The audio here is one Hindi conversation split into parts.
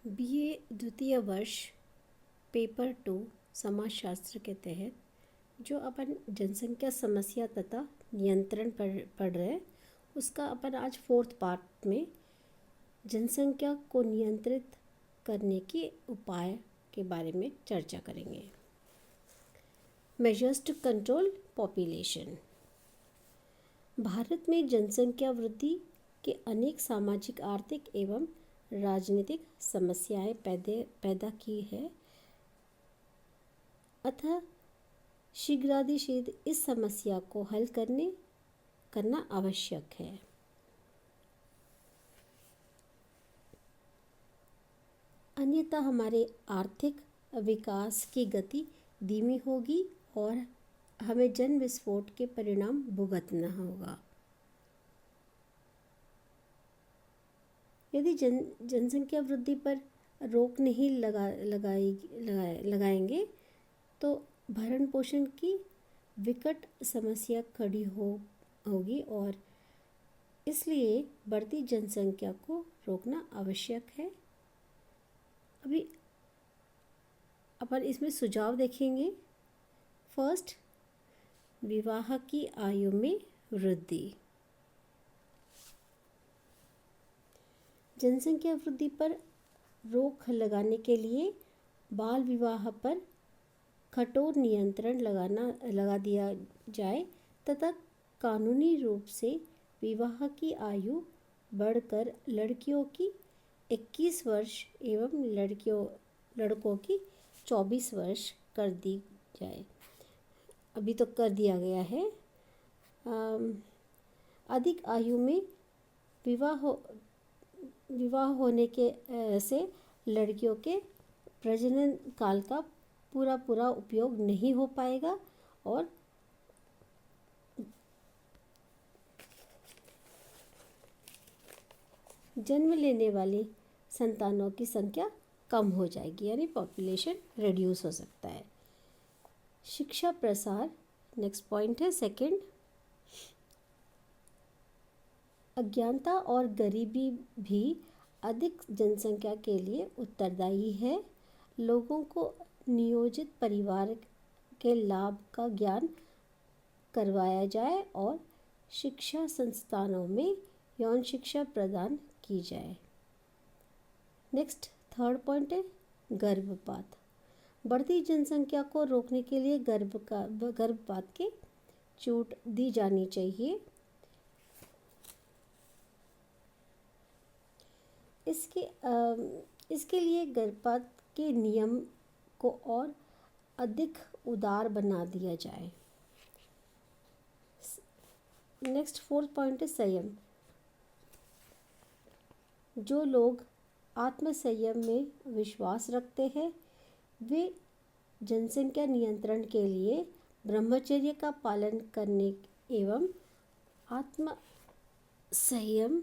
बीए द्वितीय वर्ष पेपर 2 समाजशास्त्र के तहत जो अपन जनसंख्या समस्या तथा नियंत्रण पढ़ रहे हैं, उसका अपन आज 4th पार्ट में जनसंख्या को नियंत्रित करने के उपाय के बारे में चर्चा करेंगे। Measures to control population. Bharat में जनसंख्या वृद्धि के अनेक सामाजिक, आर्थिक एवं राजनीतिक समस्याएं पैदा की है, अतः शीघ्रातिशीघ्र इस समस्या को हल करना आवश्यक है। अन्यथा हमारे आर्थिक विकास की गति धीमी होगी और हमें जन विस्फोट के परिणाम भुगतना होगा। यदि जनसंख्या वृद्धि पर रोक नहीं लगाएंगे तो भरण पोषण की विकट समस्या खड़ी होगी और इसलिए बढ़ती जनसंख्या को रोकना आवश्यक है। अभी अपन इसमें सुझाव देखेंगे। फर्स्ट, विवाह की आयु में वृद्धि। जनसंख्या वृद्धि पर रोक लगाने के लिए बाल विवाह पर कठोर नियंत्रण लगा दिया जाए तथा कानूनी रूप से विवाह की आयु बढ़कर लड़कियों की 21 वर्ष एवं लड़कों की 24 वर्ष कर दी जाए। अभी तो कर दिया गया है। अधिक आयु में विवाह होने के से लड़कियों के प्रजनन काल का पूरा उपयोग नहीं हो पाएगा और जन्म लेने वाली संतानों की संख्या कम हो जाएगी, यानी पॉपुलेशन रिड्यूस हो सकता है। शिक्षा प्रसार नेक्स्ट पॉइंट है। सेकंड, अज्ञानता और गरीबी भी अधिक जनसंख्या के लिए उत्तरदायी है। लोगों को नियोजित परिवार के लाभ का ज्ञान करवाया जाए और शिक्षा संस्थानों में यौन शिक्षा प्रदान की जाए। नेक्स्ट थर्ड पॉइंट है गर्भपात। बढ़ती जनसंख्या को रोकने के लिए गर्भपात की छूट दी जानी चाहिए। इसके लिए गर्भपात के नियम को और अधिक उदार बना दिया जाए। नेक्स्ट फोर्थ पॉइंट है संयम। जो लोग आत्म संयम में विश्वास रखते हैं वे जनसंख्या नियंत्रण के लिए ब्रह्मचर्य का पालन करने एवं आत्म संयम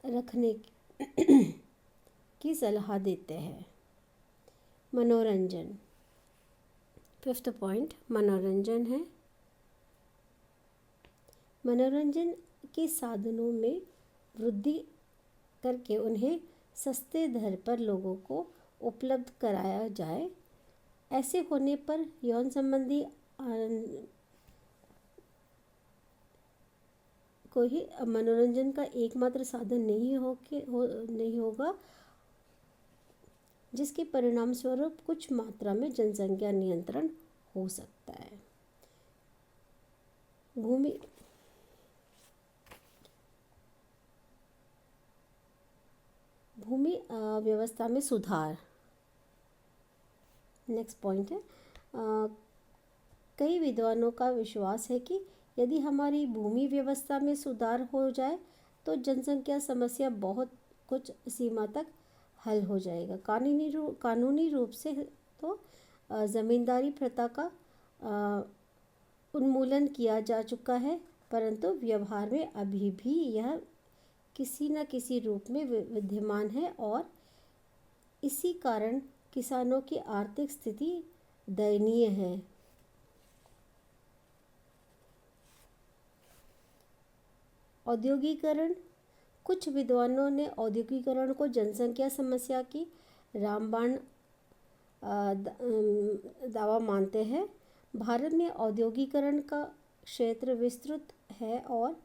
रखने की सलाह देते हैं। मनोरंजन। फिफ्थ पॉइंट मनोरंजन है। मनोरंजन के साधनों में वृद्धि करके उन्हें सस्ते दर पर लोगों को उपलब्ध कराया जाए। ऐसे होने पर यौन संबंधी कोई मनोरंजन का एकमात्र साधन नहीं होगा, जिसके परिणाम स्वरूप कुछ मात्रा में जनसंख्या नियंत्रण हो सकता है। भूमि व्यवस्था में सुधार नेक्स्ट पॉइंट है। कई विद्वानों का विश्वास है कि यदि हमारी भूमि व्यवस्था में सुधार हो जाए तो जनसंख्या समस्या बहुत कुछ सीमा तक हल हो जाएगा। कानूनी रूप से तो ज़मींदारी प्रथा का उन्मूलन किया जा चुका है, परंतु व्यवहार में अभी भी यह किसी न किसी रूप में विद्यमान है और इसी कारण किसानों की आर्थिक स्थिति दयनीय है। औद्योगिकरण कुछ विद्वानों ने औद्योगिकरण को जनसंख्या समस्या की रामबाण दावा मानते हैं। भारत में औद्योगिकरण का क्षेत्र विस्तृत है और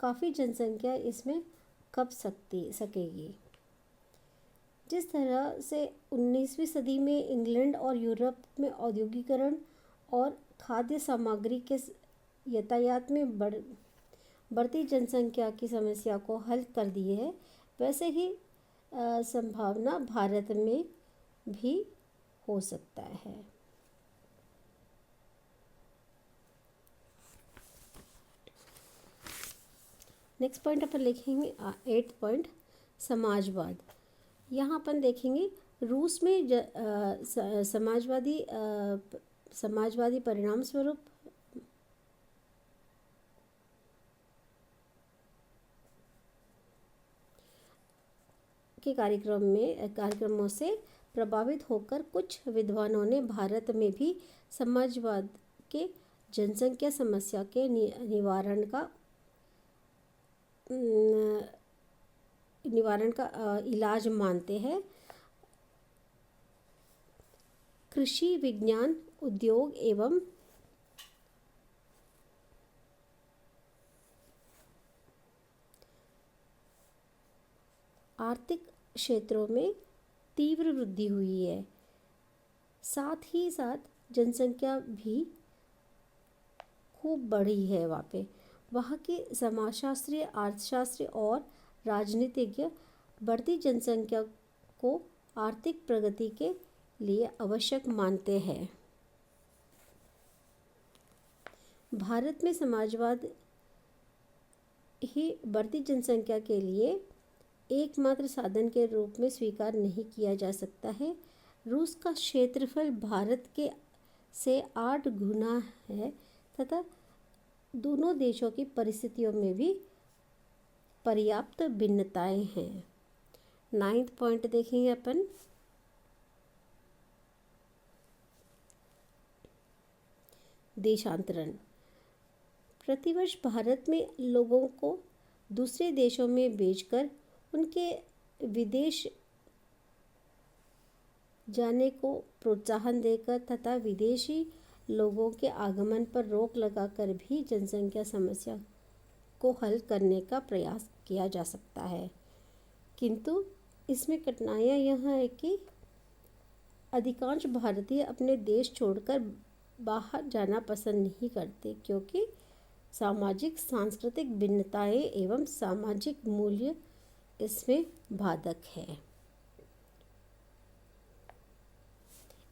काफ़ी जनसंख्या इसमें कब सकेगी। जिस तरह से 19वीं सदी में इंग्लैंड और यूरोप में औद्योगिकरण और खाद्य सामग्री के यातायात में बढ़ती जनसंख्या की समस्या को हल कर दिए है, वैसे ही संभावना भारत में भी हो सकता है। नेक्स्ट पॉइंट अपन लिखेंगे 8 पॉइंट समाजवाद। यहाँ अपन देखेंगे रूस में समाजवादी परिणाम स्वरूप के कार्यक्रमों से प्रभावित होकर कुछ विद्वानों ने भारत में भी समाजवाद के जनसंख्या समस्या के निवारण का इलाज मानते हैं। कृषि विज्ञान, उद्योग एवं आर्थिक क्षेत्रों में तीव्र वृद्धि हुई है। साथ ही साथ जनसंख्या भी खूब बढ़ी है वहाँ के समाजशास्त्री, अर्थशास्त्री और राजनीतिज्ञ बढ़ती जनसंख्या को आर्थिक प्रगति के लिए आवश्यक मानते हैं। भारत में समाजवाद ही बढ़ती जनसंख्या के लिए एकमात्र साधन के रूप में स्वीकार नहीं किया जा सकता है। रूस का क्षेत्रफल भारत के से 8 गुना है तथा दोनों देशों की परिस्थितियों में भी पर्याप्त भिन्नताएं हैं। 9th पॉइंट देखेंगे अपन देशांतरण। प्रतिवर्ष भारत में लोगों को दूसरे देशों में भेजकर उनके विदेश जाने को प्रोत्साहन देकर तथा विदेशी लोगों के आगमन पर रोक लगाकर भी जनसंख्या समस्या को हल करने का प्रयास किया जा सकता है, किंतु इसमें कठिनाइयाँ यह है कि अधिकांश भारतीय अपने देश छोड़कर बाहर जाना पसंद नहीं करते, क्योंकि सामाजिक सांस्कृतिक भिन्नताएं एवं सामाजिक मूल्य इसमें बाधक है।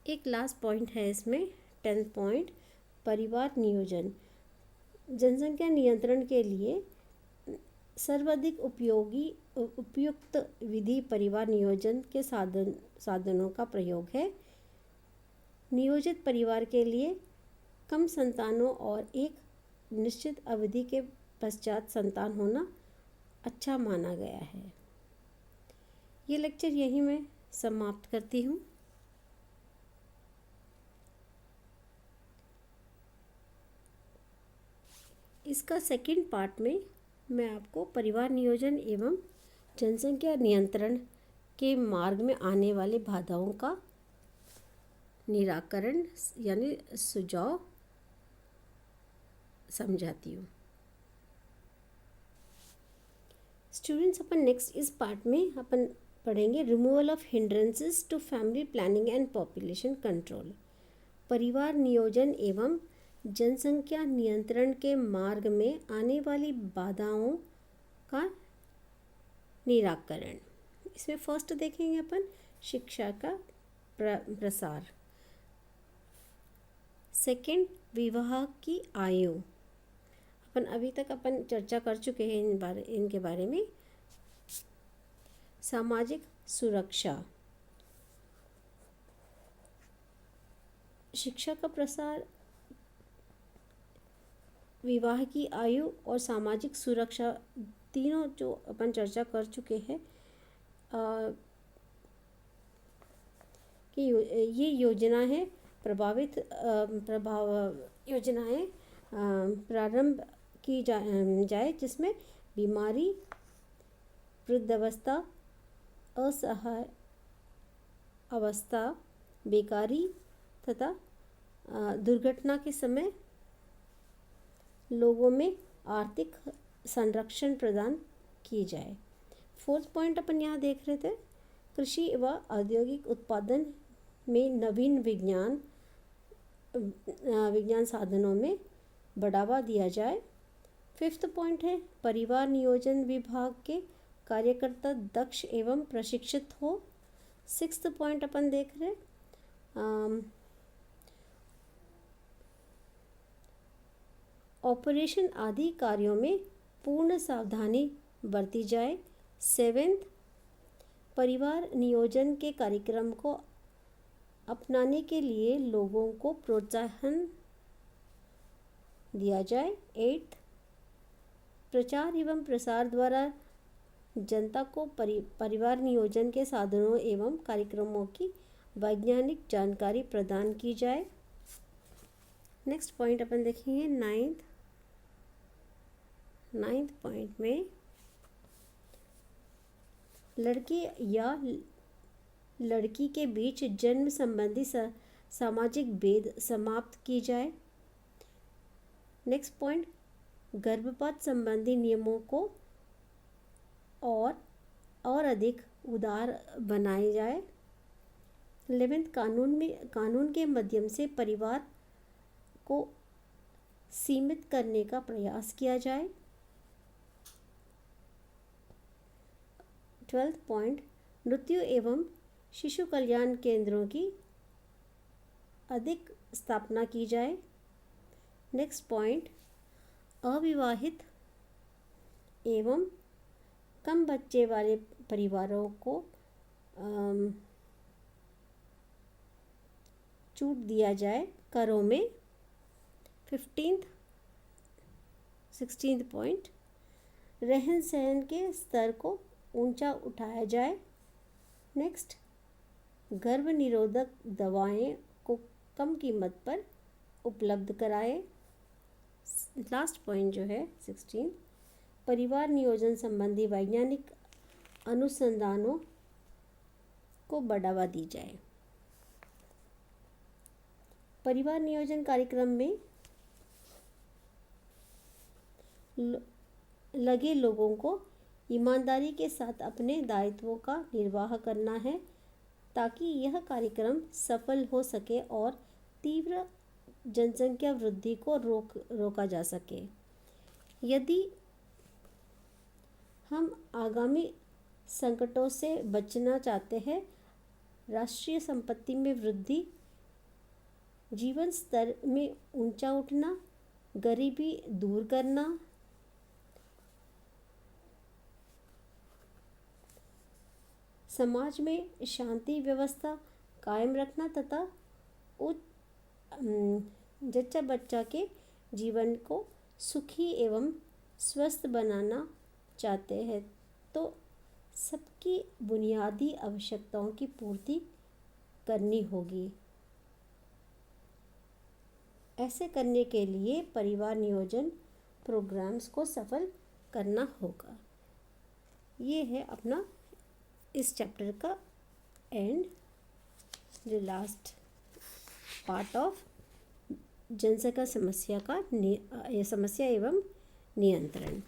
एक लास्ट पॉइंट है इसमें 10th पॉइंट परिवार नियोजन। जनसंख्या नियंत्रण के लिए सर्वाधिक उपयुक्त विधि परिवार नियोजन के साधनों का प्रयोग है। नियोजित परिवार के लिए कम संतानों और एक निश्चित अवधि के पश्चात संतान होना अच्छा माना गया है। ये लेक्चर यहीं मैं समाप्त करती हूँ। इसका सेकंड पार्ट में मैं आपको परिवार नियोजन एवं जनसंख्या नियंत्रण के मार्ग में आने वाले बाधाओं का निराकरण यानी सुझाव समझाती हूँ। स्टूडेंट्स, अपन नेक्स्ट इस पार्ट में अपन पढ़ेंगे removal of hindrances to family planning and population control. परिवार नियोजन एवं जनसंख्या नियंत्रण के मार्ग में आने वाली बाधाओं का निराकरण। इसमें फर्स्ट देखेंगे अपन शिक्षा का प्रसार। सेकंड विवाह की आयु। अपन अभी तक अपन चर्चा कर चुके हैं इनके बारे में। सामाजिक सुरक्षा, शिक्षा का प्रसार, विवाह की आयु और सामाजिक सुरक्षा, तीनों जो अपन चर्चा कर चुके हैं कि ये योजना है योजनाएं प्रारंभ की जाए जिसमें बीमारी वृद्धावस्था, असहाय अवस्था, बेकारी तथा दुर्घटना के समय लोगों में आर्थिक संरक्षण प्रदान की जाए। फोर्थ पॉइंट अपन यहाँ देख रहे थे, कृषि व औद्योगिक उत्पादन में नवीन विज्ञान साधनों में बढ़ावा दिया जाए। फिफ्थ पॉइंट है, परिवार नियोजन विभाग के कार्यकर्ता दक्ष एवं प्रशिक्षित हो। सिक्स्थ पॉइंट अपन देख रहे ऑपरेशन आदि कार्यों में पूर्ण सावधानी बरती जाए। सेवेंथ, परिवार नियोजन के कार्यक्रम को अपनाने के लिए लोगों को प्रोत्साहन दिया जाए। एट्थ, प्रचार एवं प्रसार द्वारा जनता को परिवार नियोजन के साधनों एवं कार्यक्रमों की वैज्ञानिक जानकारी प्रदान की जाए। नेक्स्ट पॉइंट अपन देखेंगे नाइन्थ पॉइंट में लड़के या लड़की के बीच जन्म संबंधी सामाजिक भेद समाप्त की जाए। नेक्स्ट पॉइंट, गर्भपात संबंधी नियमों को और अधिक उदार बनाए जाए। 11th, कानून के माध्यम से परिवार को सीमित करने का प्रयास किया जाए। 12th पॉइंट, मृत्यु एवं शिशु कल्याण केंद्रों की अधिक स्थापना की जाए। नेक्स्ट पॉइंट, अविवाहित एवं कम बच्चे वाले परिवारों को छूट दिया जाए करों में। 15th 16th पॉइंट, रहन सहन के स्तर को ऊंचा उठाया जाए। नेक्स्ट, गर्भ निरोधक दवाएं को कम कीमत पर उपलब्ध कराए। लास्ट पॉइंट जो है 16, परिवार नियोजन संबंधी वैज्ञानिक अनुसंधानों को बढ़ावा दी जाए। परिवार नियोजन कार्यक्रम में लगे लोगों को ईमानदारी के साथ अपने दायित्वों का निर्वाह करना है ताकि यह कार्यक्रम सफल हो सके और तीव्र जनसंख्या वृद्धि को रोका जा सके। यदि हम आगामी संकटों से बचना चाहते हैं, राष्ट्रीय संपत्ति में वृद्धि, जीवन स्तर में ऊंचा उठना, गरीबी दूर करना, समाज में शांति व्यवस्था कायम रखना तथा जच्चा बच्चा के जीवन को सुखी एवं स्वस्थ बनाना चाहते हैं तो सबकी बुनियादी आवश्यकताओं की पूर्ति करनी होगी। ऐसे करने के लिए परिवार नियोजन प्रोग्राम्स को सफल करना होगा। ये है अपना इस चैप्टर का एंड, जो लास्ट पार्ट ऑफ जनसंख्या समस्या एवं नियंत्रण।